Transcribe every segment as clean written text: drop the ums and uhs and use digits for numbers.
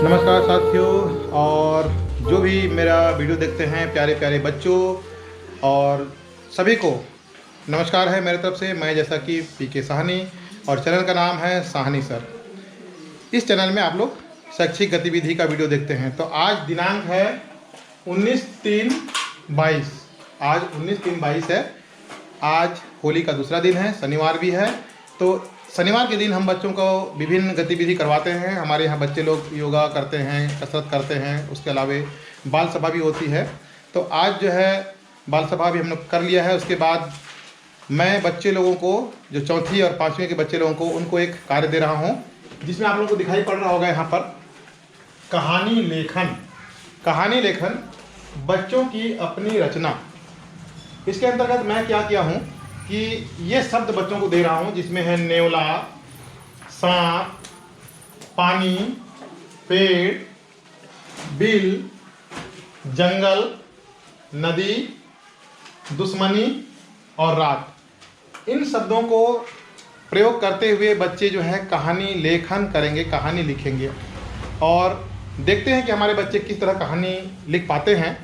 नमस्कार साथियों, और जो भी मेरा वीडियो देखते हैं प्यारे प्यारे बच्चों और सभी को नमस्कार है मेरे तरफ से। मैं जैसा कि पीके साहनी और चैनल का नाम है साहनी सर। इस चैनल में आप लोग शैक्षिक गतिविधि का वीडियो देखते हैं। तो आज दिनांक है 19/3/22। आज 19/3/22 है। आज होली का दूसरा दिन है, शनिवार भी है। तो शनिवार के दिन हम बच्चों को विभिन्न गतिविधि करवाते हैं। हमारे यहाँ बच्चे लोग योगा करते हैं, कसरत करते हैं, उसके अलावा बाल सभा भी होती है। तो आज जो है बाल सभा भी हम लोग कर लिया है। उसके बाद मैं बच्चे लोगों को, जो चौथी और पाँचवीं के बच्चे लोगों को, उनको एक कार्य दे रहा हूँ जिसमें आप लोगों को दिखाई पड़ रहा होगा यहाँ पर कहानी लेखन। कहानी लेखन, बच्चों की अपनी रचना। इसके अंतर्गत मैं क्या किया हूँ कि ये शब्द बच्चों को दे रहा हूँ जिसमें है नेवला, सांप, पानी, पेड़, बिल, जंगल, नदी, दुश्मनी और रात। इन शब्दों को प्रयोग करते हुए बच्चे जो है कहानी लेखन करेंगे, कहानी लिखेंगे। और देखते हैं कि हमारे बच्चे किस तरह कहानी लिख पाते हैं।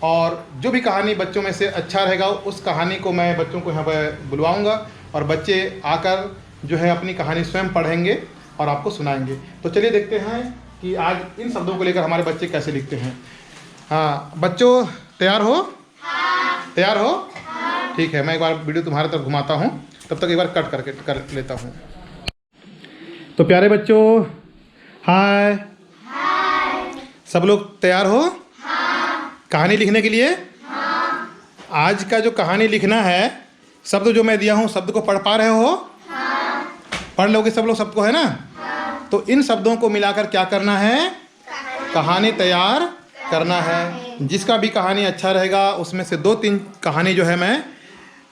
और जो भी कहानी बच्चों में से अच्छा रहेगा उस कहानी को मैं बच्चों को यहाँ पर बुलवाऊँगा और बच्चे आकर जो है अपनी कहानी स्वयं पढ़ेंगे और आपको सुनाएंगे। तो चलिए देखते हैं कि आज इन शब्दों को लेकर हमारे बच्चे कैसे लिखते हैं। हाँ बच्चों, तैयार हो? हाँ। तैयार हो? हाँ। ठीक है, मैं एक बार वीडियो तुम्हारे तरफ घुमाता हूँ, तब तक एक बार कट करके कर लेता हूँ। तो प्यारे बच्चों, हाय। सब लोग तैयार हो कहानी लिखने के लिए? हाँ। आज का जो कहानी लिखना है, शब्द जो मैं दिया हूँ, शब्द को पढ़ पा रहे हो? हाँ। पढ़ लोगे सब लोग, सबको है ना? हाँ। तो इन शब्दों को मिलाकर क्या करना है? कहानी तैयार करना है। जिसका भी कहानी अच्छा रहेगा उसमें से 2-3 कहानी जो है मैं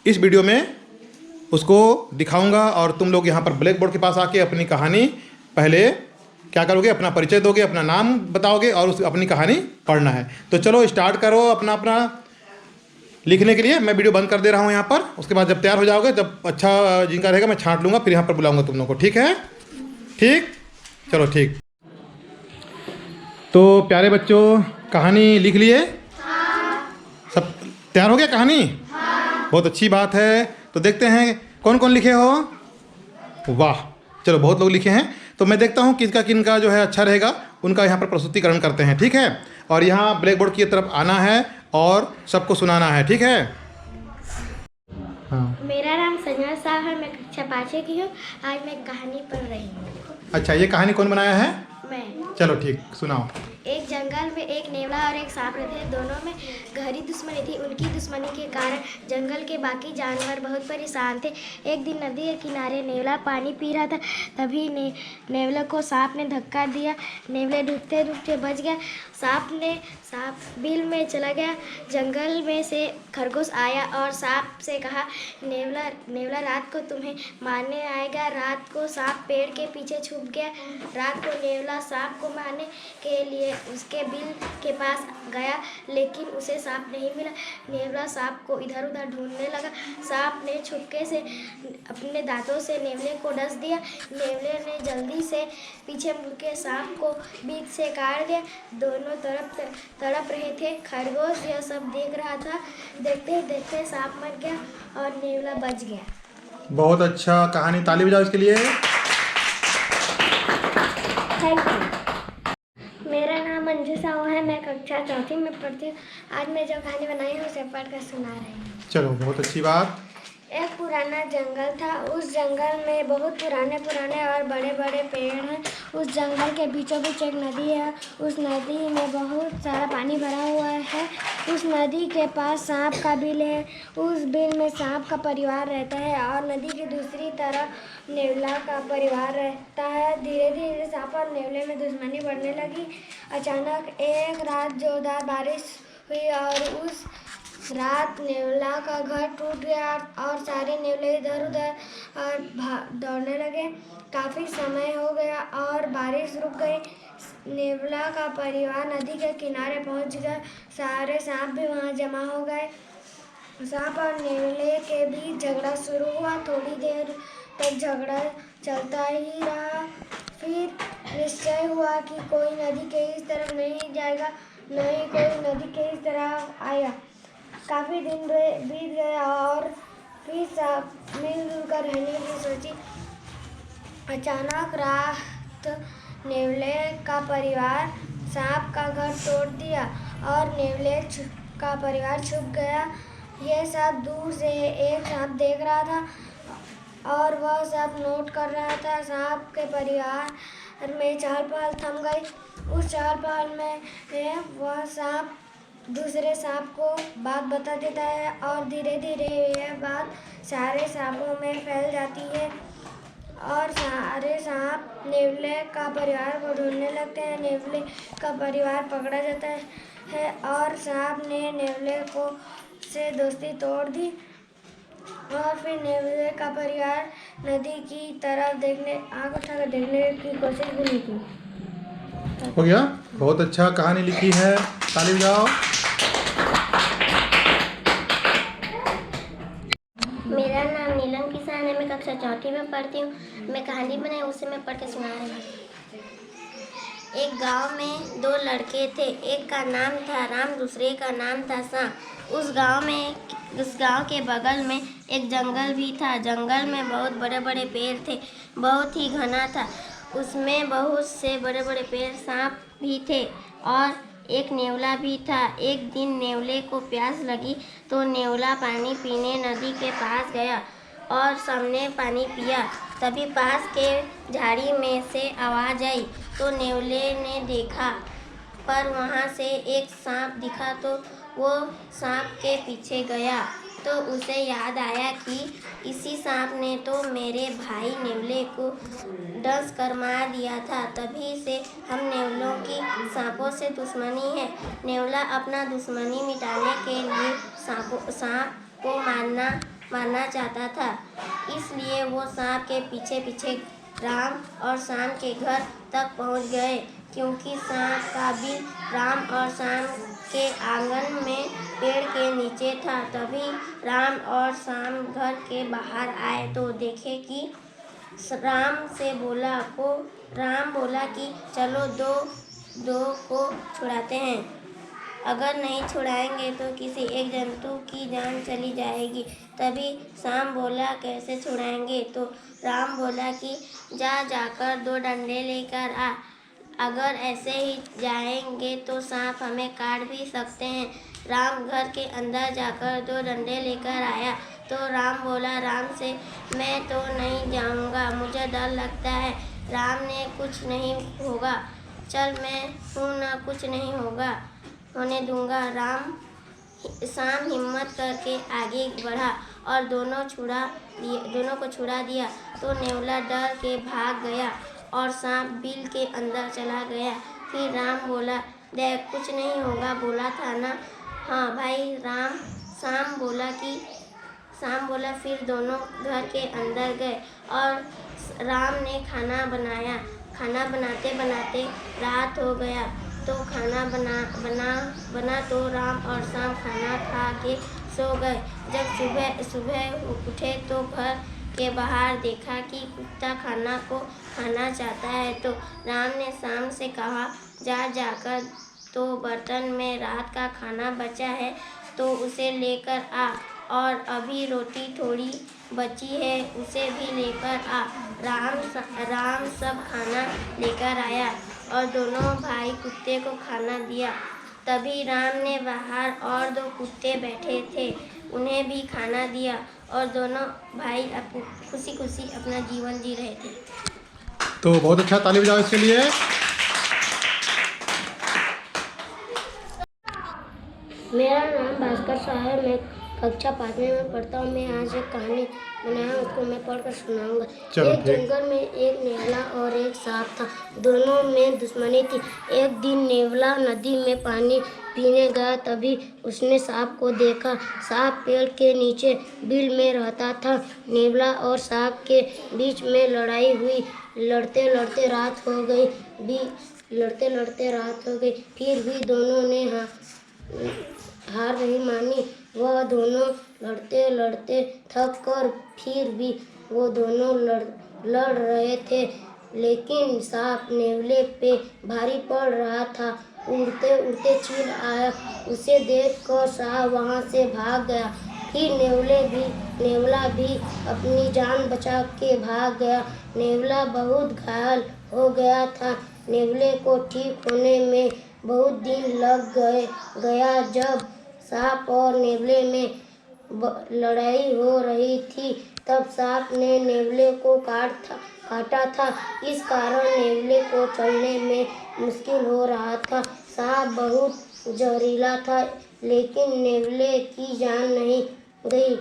इस वीडियो में उसको दिखाऊंगा। और तुम लोग यहाँ पर ब्लैक बोर्ड के पास आके अपनी कहानी पहले क्या करोगे, अपना परिचय दोगे, अपना नाम बताओगे और उस अपनी कहानी पढ़ना है। तो चलो स्टार्ट करो अपना अपना लिखने के लिए। मैं वीडियो बंद कर दे रहा हूँ यहाँ पर। उसके बाद जब तैयार हो जाओगे, जब अच्छा जिनका रहेगा मैं छांट लूँगा, फिर यहाँ पर बुलाऊँगा तुम लोगों को। ठीक है? ठीक, चलो ठीक। तो प्यारे बच्चों, कहानी लिख लिए? हाँ। सब तैयार हो गया कहानी? हाँ। बहुत अच्छी बात है। तो देखते हैं कौन कौन लिखे हो। वाह, चलो बहुत लोग लिखे हैं। तो मैं देखता हूँ किसका किनका जो है अच्छा रहेगा, उनका यहाँ पर प्रस्तुतिकरण करते हैं। ठीक है? और यहाँ ब्लैक बोर्ड की तरफ आना है और सबको सुनाना है। ठीक है? हाँ। मेरा नाम संजय साहब है, मैं कक्षा 5 की हूँ। आज मैं कहानी पढ़ रही हूँ। अच्छा, ये कहानी कौन बनाया है? मैं। चलो ठीक, सुनाओ। एक जंगल में एक नेवला और एक सांप रहते थे। दोनों में गहरी दुश्मनी थी। उनकी दुश्मनी के कारण जंगल के बाकी जानवर बहुत परेशान थे। एक दिन नदी के किनारे नेवला पानी पी रहा था। तभी नेवले को सांप ने धक्का दिया। नेवले डूबते डूबते बच गया। सांप बिल में चला गया। जंगल में से खरगोश आया और सांप से कहा, नेवला रात को तुम्हें मारने आएगा। रात को सांप पेड़ के पीछे छुप गया। रात को नेवला सांप को मारने के लिए उसके बिल के पास गया, लेकिन उसे सांप नहीं मिला। नेवला सांप को इधर उधर ढूंढने लगा। सांप ने छुपके से अपने दांतों से नेवले को डस दिया। नेवले ने जल्दी से पीछे मुड़के सांप को बीच से काट दिया। दोनों तरफ तड़प रहे थे। खरगोश यह सब देख रहा था। देखते देखते सांप मर गया और नेवला बच गया। बहुत अच्छा कहानी, ताली बजाओ इसके लिए। Thank you. मेरा नाम अंजू साहू है, मैं कक्षा 4 में पढ़ती हूँ। आज मैं जो कहानी बनाई हूँ उसे पढ़कर सुना रही हूँ। चलो, बहुत अच्छी बात। एक पुराना जंगल था। उस जंगल में बहुत पुराने और बड़े बड़े पेड़ हैं। उस जंगल के बीचों बीच एक नदी है। उस नदी में बहुत सारा पानी भरा हुआ है। उस नदी के पास सांप का बिल है। उस बिल में सांप का परिवार रहता है और नदी की दूसरी तरफ नेवला का परिवार रहता है। धीरे धीरे सांप और नेवले में दुश्मनी बढ़ने लगी। अचानक एक रात जोरदार बारिश हुई और उस रात नेवला का घर टूट गया और सारे नेवले इधर उधर दौड़ने लगे। काफ़ी समय हो गया और बारिश रुक गई। नेवला का परिवार नदी के किनारे पहुंच गया। सारे सांप भी वहां जमा हो गए। सांप और नेवले के बीच झगड़ा शुरू हुआ। थोड़ी देर तक झगड़ा चलता ही रहा। फिर निश्चय हुआ कि कोई नदी के इस तरफ नहीं जाएगा, न ही कोई नदी के इस तरफ आएगा। काफ़ी दिन बीत गया और फिर सब मिलजुल कर रहने की सोची। अचानक रात नेवले का परिवार सांप का घर तोड़ दिया और नेवले का परिवार छुप गया। ये सब दूर से एक सांप देख रहा था और वह सब नोट कर रहा था। सांप के परिवार में चहल पहल थम गई। उस चहल पहल में वह सांप दूसरे सांप को बात बता देता है और धीरे धीरे यह बात सारे सांपों में फैल जाती है और सारे सांप नेवले का परिवार को ढूंढने लगते हैं। नेवले का परिवार पकड़ा जाता है और सांप ने नेवले को से दोस्ती तोड़ दी और फिर नेवले का परिवार नदी की तरफ आँख उठाकर देखने की कोशिश भी नहीं की। हो गया? बहुत अच्छा कहानी लिखी है, ताली बजाओ। मेरा नाम नीलम किसान है। मैं कक्षा चौथी में पढ़ती हूँ। मैं कहानी बनाई, उसे मैं पढ़ के सुना रही हूँ। एक गांव में दो लड़के थे। एक का नाम था राम, दूसरे का नाम था सांप। उस गांव के बगल में एक जंगल भी था। जंगल में बहुत बड़े बड़े पेड़ थे, बहुत ही घना था। उसमें बहुत से बड़े बड़े पेड़ सांप भी थे और एक नेवला भी था। एक दिन नेवले को प्यास लगी तो नेवला पानी पीने नदी के पास गया और सबने पानी पिया। तभी पास के झाड़ी में से आवाज़ आई तो नेवले ने देखा, पर वहाँ से एक सांप दिखा तो वो सांप के पीछे गया। तो उसे याद आया कि इसी सांप ने तो मेरे भाई नेवले को डस कर मार दिया था। तभी से हम नेवलों की सांपों से दुश्मनी है। नेवला अपना दुश्मनी मिटाने के लिए सांप को मारना चाहता था। इसलिए वो सांप के पीछे पीछे राम और सांप के घर तक पहुंच गए। क्योंकि सांप का बिल राम और सांप के आंगन में पेड़ के नीचे था। तभी राम और सांप घर के बाहर आए तो देखे कि राम बोला कि चलो दो को छुड़ाते हैं। अगर नहीं छुड़ाएंगे तो किसी एक जंतु की जान चली जाएगी। तभी सांप बोला, कैसे छुड़ाएंगे? तो राम बोला कि जाकर दो डंडे लेकर आ। अगर ऐसे ही जाएंगे तो सांप हमें काट भी सकते हैं। राम घर के अंदर जाकर दो डंडे लेकर आया तो राम बोला राम से, मैं तो नहीं जाऊंगा, मुझे डर लगता है। राम ने, कुछ नहीं होगा, चल मैं हूँ ना, कुछ नहीं होने दूंगा। सांप हिम्मत करके आगे बढ़ा और दोनों को छुड़ा दिया तो नेवला डर के भाग गया और सांप बिल के अंदर चला गया। फिर राम बोला, देख कुछ नहीं होगा, बोला था ना। हाँ भाई राम, सांप बोला। फिर दोनों घर के अंदर गए और राम ने खाना बनाया। खाना बनाते बनाते रात हो गया तो खाना बना तो राम और सांप खाना खा के सो गए। जब सुबह उठे तो घर के बाहर देखा कि कुत्ता खाना को खाना चाहता है। तो राम ने सांप से कहा, जाकर तो बर्तन में रात का खाना बचा है तो उसे लेकर आ, और अभी रोटी थोड़ी बची है उसे भी लेकर आ। राम सब खाना लेकर आया और दोनों भाई कुत्ते को खाना दिया। तभी राम ने बाहर और दो कुत्ते बैठे थे, उन्हें भी खाना दिया और दोनों भाई खुशी खुशी अपना जीवन जी रहे थे। तो बहुत अच्छा, ताली बजाओ इसके लिए। मेरा नाम भास्कर शाह है। मैं कक्षा 5वीं में पढ़ता हूँ। मैं आज एक कहानी बनाया, उसको मैं पढ़कर सुनाऊंगा। एक जंगल में एक नेवला और एक सांप था। दोनों में दुश्मनी थी। एक दिन नेवला नदी में पानी पीने गया, तभी उसने सांप को देखा। सांप पेड़ के नीचे बिल में रहता था। नेवला और सांप के बीच में लड़ाई हुई। लड़ते लड़ते रात हो गई। फिर भी दोनों ने हार नहीं मानी। वह दोनों लड़ते थक कर फिर भी वो दोनों लड़ रहे थे। लेकिन सांप नेवले पे भारी पड़ रहा था। उड़ते उड़ते चील आया, उसे देखकर सांप वहाँ से भाग गया। फिर नेवला भी अपनी जान बचा के भाग गया। नेवला बहुत घायल हो गया था। नेवले को ठीक होने में बहुत दिन लग गया। जब सांप और नेवले में लड़ाई हो रही थी, तब सांप ने नेवले को काटा था। इस कारण नेवले को चलने में मुश्किल हो रहा था। सांप बहुत जहरीला था, लेकिन नेवले की जान नहीं गई।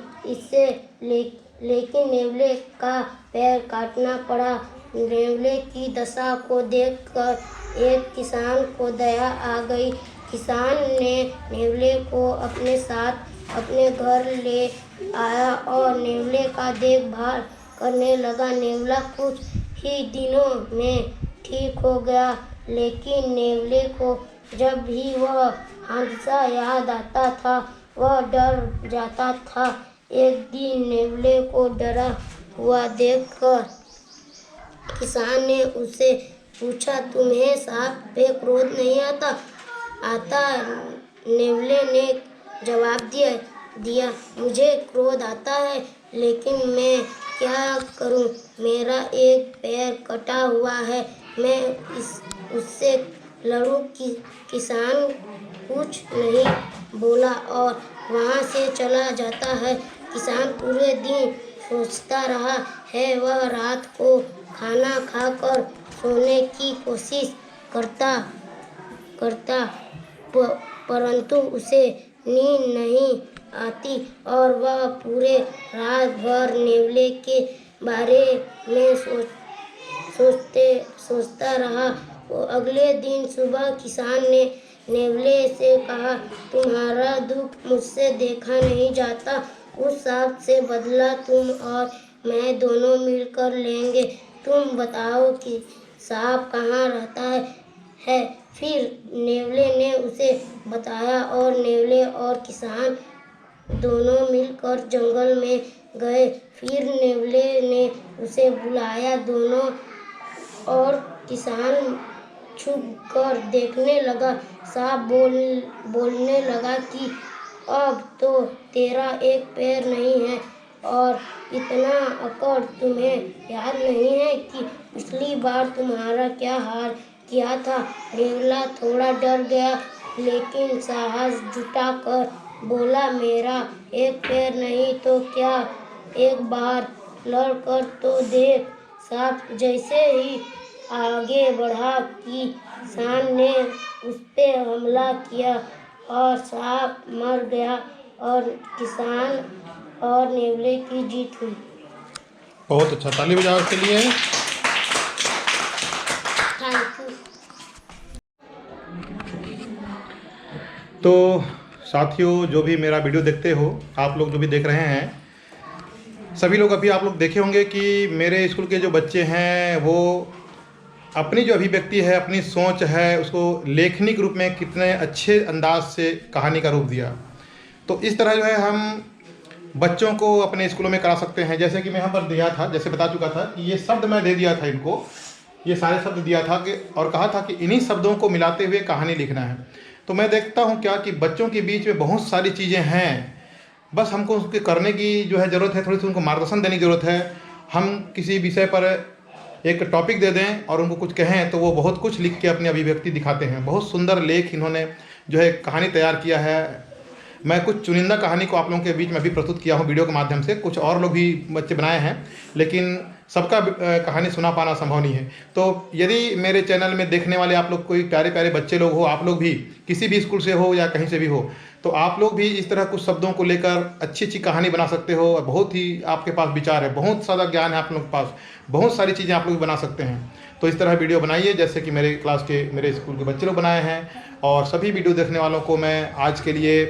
लेकिन नेवले का पैर काटना पड़ा। नेवले की दशा को देखकर एक किसान को दया आ गई। किसान ने नेवले को अपने साथ अपने घर ले आया और नेवले का देखभाल करने लगा। नेवला कुछ ही दिनों में ठीक हो गया, लेकिन नेवले को जब भी वह हादसा याद आता था, वह डर जाता था। एक दिन नेवले को डरा हुआ देखकर किसान ने उससे पूछा, तुम्हें सांप पे क्रोध नहीं आता? नेवले ने जवाब दिया, मुझे क्रोध आता है, लेकिन मैं क्या करूं? मेरा एक पैर कटा हुआ है, मैं उससे लड़ूं? किसान कुछ नहीं बोला और वहाँ से चला जाता है। किसान पूरे दिन सोचता रहा है। वह रात को खाना खाकर सोने की कोशिश करता परंतु उसे नींद नहीं आती और वह पूरे रात भर नेवले के बारे में सोचता रहा। अगले दिन सुबह किसान ने नेवले से कहा, तुम्हारा दुख मुझसे देखा नहीं जाता। उस सांप से बदला तुम और मैं दोनों मिलकर लेंगे। तुम बताओ कि सांप कहाँ रहता है। फिर नेवले ने उसे बताया और नेवले और किसान दोनों मिलकर जंगल में गए। फिर नेवले ने उसे बुलाया। दोनों और किसान छुप कर देखने लगा। सांप बोलने लगा कि अब तो तेरा एक पैर नहीं है और इतना अकड़ तुम्हें याद नहीं है कि पिछली बार तुम्हारा क्या हाल किया था। नेवला थोड़ा डर गया, लेकिन साहस जुटाकर बोला, मेरा एक पैर नहीं तो क्या, एक बार लड़कर तो देख। सांप जैसे ही आगे बढ़ा, किसान ने उस पे हमला किया और सांप मर गया और किसान और नेवले की जीत हुई। बहुत अच्छा, ताली बजाओ इसके लिए। Thank you. तो साथियों, जो भी मेरा वीडियो देखते हो, आप लोग जो भी देख रहे हैं, सभी लोग अभी आप लोग देखे होंगे कि मेरे स्कूल के जो बच्चे हैं वो अपनी जो अभिव्यक्ति है, अपनी सोच है, उसको लेखनी के रूप में कितने अच्छे अंदाज से कहानी का रूप दिया। तो इस तरह जो है हम बच्चों को अपने स्कूलों में करा सकते हैं। जैसे कि मैं यहाँ पर दिया था, जैसे बता चुका था कि ये शब्द मैं दे दिया था इनको, ये सारे शब्द दिया था कि और कहा था कि इन्हीं शब्दों को मिलाते हुए कहानी लिखना है। तो मैं देखता हूँ क्या कि बच्चों के बीच में बहुत सारी चीज़ें हैं, बस हमको उसके करने की जो है ज़रूरत है, थोड़ी सी उनको मार्गदर्शन देने की ज़रूरत है। हम किसी विषय पर एक टॉपिक दे दें और उनको कुछ कहें तो वो बहुत कुछ लिख के अपनी अभिव्यक्ति दिखाते हैं। बहुत सुंदर लेख इन्होंने जो है कहानी तैयार किया है। मैं कुछ चुनिंदा कहानी को आप लोगों के बीच में भी प्रस्तुत किया हूँ वीडियो के माध्यम से। कुछ और लोग भी बच्चे बनाए हैं, लेकिन सबका कहानी सुना पाना संभव नहीं है। तो यदि मेरे चैनल में देखने वाले आप लोग कोई प्यारे प्यारे बच्चे लोग हो, आप लोग भी किसी भी स्कूल से हो या कहीं से भी हो, तो आप लोग भी इस तरह कुछ शब्दों को लेकर अच्छी अच्छी कहानी बना सकते हो। और बहुत ही आपके पास विचार है, बहुत सारा ज्ञान है आप लोगों के पास, बहुत सारी चीज़ें आप लोग बना सकते हैं। तो इस तरह वीडियो बनाइए जैसे कि मेरे क्लास के, मेरे स्कूल के बच्चे लोग बनाए हैं। और सभी वीडियो देखने वालों को मैं आज के लिए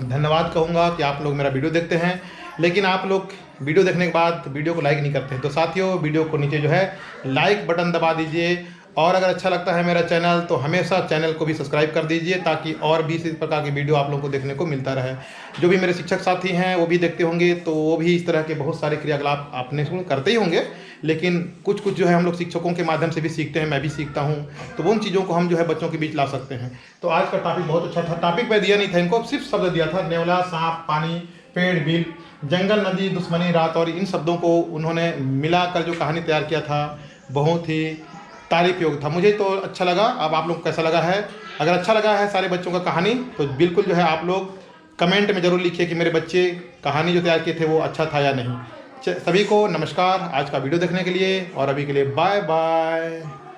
धन्यवाद कहूँगा कि आप लोग मेरा वीडियो देखते हैं। लेकिन आप लोग वीडियो देखने के बाद वीडियो को लाइक नहीं करते हैं। तो साथियों, वीडियो को नीचे जो है लाइक बटन दबा दीजिए और अगर अच्छा लगता है मेरा चैनल तो हमेशा चैनल को भी सब्सक्राइब कर दीजिए, ताकि और भी इसी प्रकार की वीडियो आप लोगों को देखने को मिलता रहे। जो भी मेरे शिक्षक साथी हैं वो भी देखते होंगे, तो वो भी इस तरह के बहुत सारे क्रियाकलाप अपने स्कूल करते ही होंगे, लेकिन कुछ कुछ जो है हम लोग शिक्षकों के माध्यम से भी सीखते हैं, मैं भी सीखता हूँ। तो उन चीज़ों को हम जो है बच्चों के बीच ला सकते हैं। तो आज का टॉपिक बहुत अच्छा था। टॉपिक मैं दिया नहीं था इनको, सिर्फ शब्द दिया था, नेवला, सांप, पानी, पेड़, बिल, जंगल, नदी, दुश्मनी, रात, और इन शब्दों को उन्होंने मिलाकर जो कहानी तैयार किया था बहुत ही तारीफ योग्य था। मुझे तो अच्छा लगा। अब आप लोग को कैसा लगा है? अगर अच्छा लगा है सारे बच्चों का कहानी, तो बिल्कुल जो है आप लोग कमेंट में ज़रूर लिखिए कि मेरे बच्चे कहानी जो तैयार किए थे वो अच्छा था या नहीं। सभी को नमस्कार आज का वीडियो देखने के लिए, और अभी के लिए बाय बाय।